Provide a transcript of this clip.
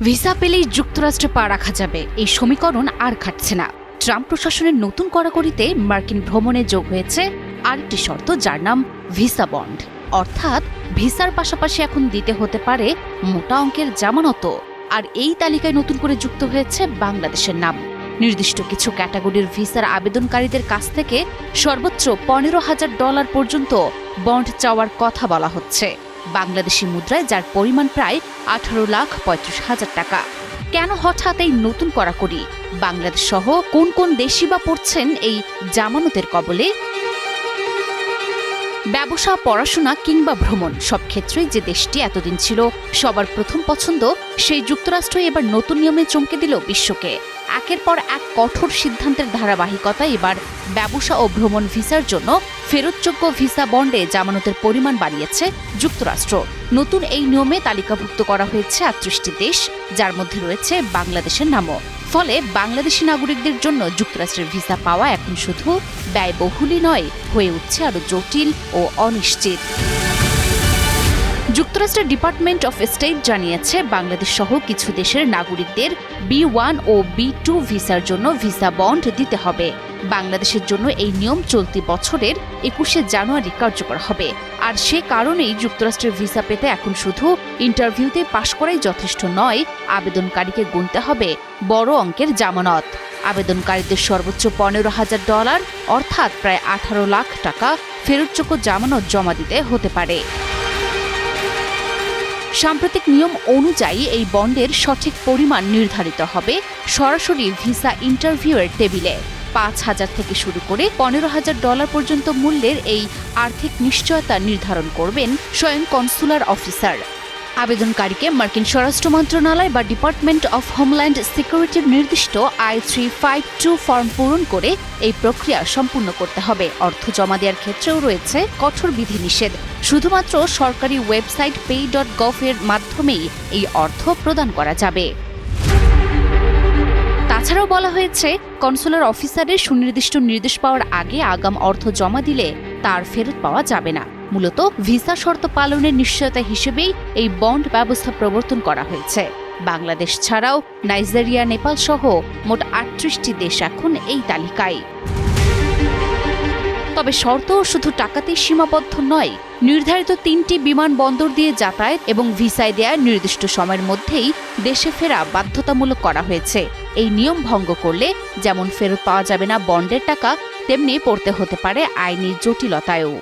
Visa পেলেই যুক্তরাষ্ট্রে পা রাখা যাবে, এই সমীকরণ আর খাটছে না। ট্রাম্প প্রশাসনের নতুন কড়াকড়িতে মার্কিন ভ্রমণে যোগ হয়েছে আরেকটি শর্ত, যার নাম ভিসা বন্ড। অর্থাৎ ভিসার পাশাপাশি এখন দিতে হতে পারে মোটা অঙ্কের জামানতও। আর এই তালিকায় নতুন করে যুক্ত হয়েছে বাংলাদেশের নাম। নির্দিষ্ট কিছু ক্যাটাগরির ভিসার আবেদনকারীদের কাছ থেকে সর্বোচ্চ $15,000 পর্যন্ত বন্ড চাওয়ার কথা বলা হচ্ছে, বাংলাদেশি মুদ্রায়, যার পরিমাণ প্রায় 18,35,000 টাকা। কেন হঠাৎ এই নতুন কড়াকড়ি? বাংলাদেশ সহ কোন কোন দেশই বা পড়ছেন এই জামানতের কবলে? ব্যবসা, পড়াশোনা কিংবা ভ্রমণ, সব ক্ষেত্রেই যে দেশটি এতদিন ছিল সবার প্রথম পছন্দ, সেই যুক্তরাষ্ট্র এবার নতুন নিয়মে চমকে দিল বিশ্বকে। একের পর এক কঠোর সিদ্ধান্তের ধারাবাহিকতায় এবার ব্যবসা ও ভ্রমণ ভিসার জন্য ফেরতযোগ্য ভিসা বন্ডে জামানতের পরিমাণ বাড়িয়েছে যুক্তরাষ্ট্র। নতুন এই নিয়মে তালিকাভুক্ত করা হয়েছে 38টি দেশ, যার মধ্যে রয়েছে বাংলাদেশের নামও। ফলে বাংলাদেশি নাগরিকদের জন্য যুক্তরাষ্ট্রের ভিসা পাওয়া এখন শুধু ব্যয়বহুলই নয়, হয়ে উঠছে আরও জটিল ও অনিশ্চিত। যুক্তরাষ্ট্রের ডিপার্টমেন্ট অফ স্টেট জানিয়েছে, বাংলাদেশ সহ কিছু দেশের নাগরিকদের B1 ও B2 ভিসার জন্য ভিসা বন্ড দিতে হবে। বাংলাদেশের জন্য এই নিয়ম চলতি বছরের 21শে জানুয়ারি কার্যকর হবে। আর সে কারণেই যুক্তরাষ্ট্রের ভিসা পেতে এখন শুধু ইন্টারভিউতে পাশ করাই যথেষ্ট নয়, আবেদনকারীকে গুনতে হবে বড় অঙ্কের জামানত। আবেদনকারীদের সর্বোচ্চ $15,000 অর্থাৎ প্রায় 18 লাখ টাকা ফেরতযোগ্য জামানত জমা দিতে হতে পারে। সাম্প্রতিক নিয়ম অনুযায়ী এই বন্ডের সঠিক পরিমাণ নির্ধারিত হবে সরাসরি ভিসা ইন্টারভিউয়ের টেবিলে। 5,000 থেকে শুরু করে $15,000 পর্যন্ত মূল্যের এই আর্থিক নিশ্চয়তা নির্ধারণ করবেন স্বয়ং কনসুলার অফিসার। আবেদনকারীকে মার্কিন স্বরাষ্ট্র মন্ত্রণালয় বা ডিপার্টমেন্ট অফ হোমল্যান্ড সিকিউরিটির নির্দিষ্ট I-352 ফর্ম পূরণ করে এই প্রক্রিয়া সম্পূর্ণ করতে হবে। অর্থ জমা দেওয়ার ক্ষেত্রেও রয়েছে কঠোর বিধিনিষেধ। শুধুমাত্র সরকারি ওয়েবসাইট pay.gov এর মাধ্যমেই এই অর্থ প্রদান করা যাবে। তাছাড়াও বলা হয়েছে, কনসুলার অফিসারের সুনির্দিষ্ট নির্দেশ পাওয়ার আগে আগাম অর্থ জমা দিলে তার ফেরত পাওয়া যাবে না। মূলত ভিসা শর্ত পালনের নিশ্চয়তা হিসেবেই এই বন্ড ব্যবস্থা প্রবর্তন করা হয়েছে। বাংলাদেশ ছাড়াও নাইজেরিয়া, নেপাল সহ মোট 38টি দেশ এখন এই তালিকায়। তবে শর্ত শুধু টাকাতেই সীমাবদ্ধ নয়। নির্ধারিত 3টি বিমানবন্দর দিয়ে যাতায়াত এবং ভিসায় দেয়া নির্দিষ্ট সময়ের মধ্যেই দেশে ফেরা বাধ্যতামূলক করা হয়েছে। এই নিয়ম ভঙ্গ করলে যেমন ফেরত পাওয়া যাবে না বন্ডের টাকা, তেমনি পড়তে হতে পারে আইনি জটিলতায়ও।